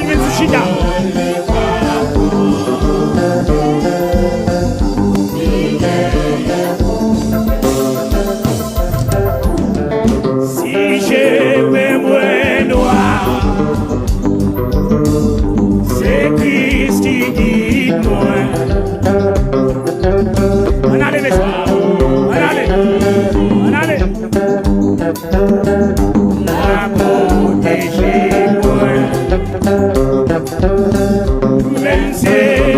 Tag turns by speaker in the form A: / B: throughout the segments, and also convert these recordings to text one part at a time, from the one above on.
A: vin sou chita. Si je me mouais noir, c'est Christ qui guide moi. On allez, messieurs, on allez, on allez. La protéger moi, même si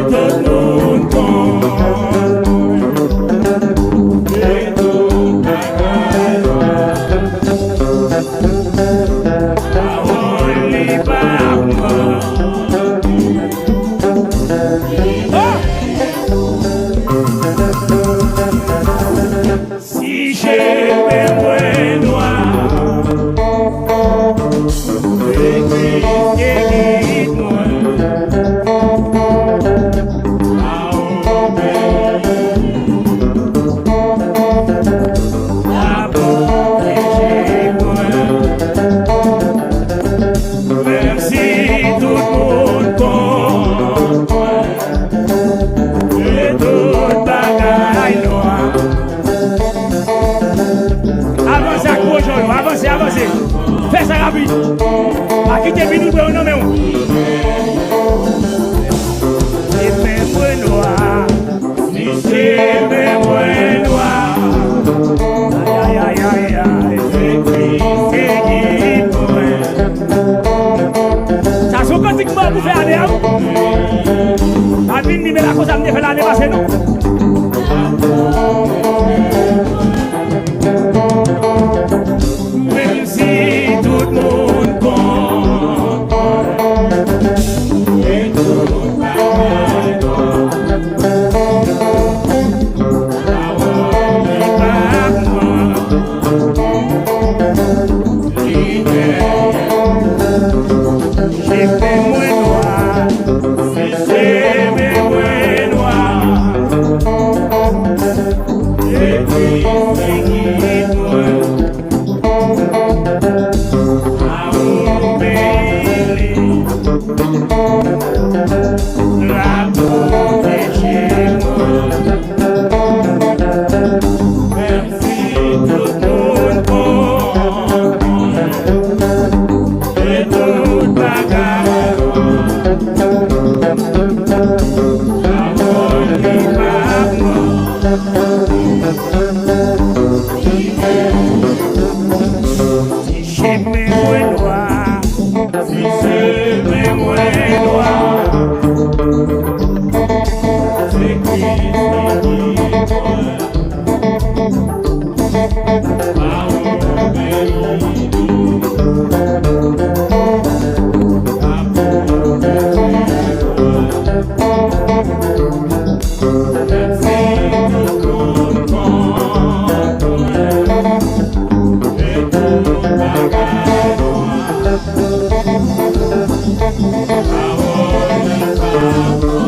A: tout le monde compte. Et tout parole n'est pas mort. Si j'ai mes noirs, c'est Christ qui guide moi. La protéger moi, même si tout le monde compte moi. Et toute bagaille noire. Avancez à gros Jean, avancez, avancez. Fais ça rapide. A qui t'es venu pour un homme? C'est mes noirs, c'est mes noirs. Aïe, aïe, aïe, aïe, c'est Christ qui guide moi. Ça sont quand pour faire aller. A vie ni me la cosa me fait l'année passée, non? Même si tout le monde compte, et tout le monde j'ai fait moins noir, c'est mes moins noirs. Et puis c'est qui moi. La protéger moi, même si tout le monde compte, et toute bagarre, parole n'est pas mort. Si j'ai mes moins noirs, si j'ai mes moins noirs, c'est Christ qui guide moi. Parole bénie, la protéger moi, même si tout le monde compte, et tout bagarre noire. Parole n'est pas mort.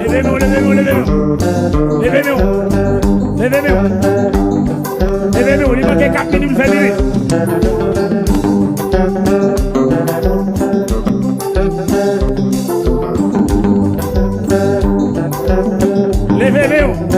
A: Levez-vous, levez-vous, levez-vous. Levez-vous. Levez-vous. Levez-vous. Il manque 4 minutes pour faire vivre. Levez-vous.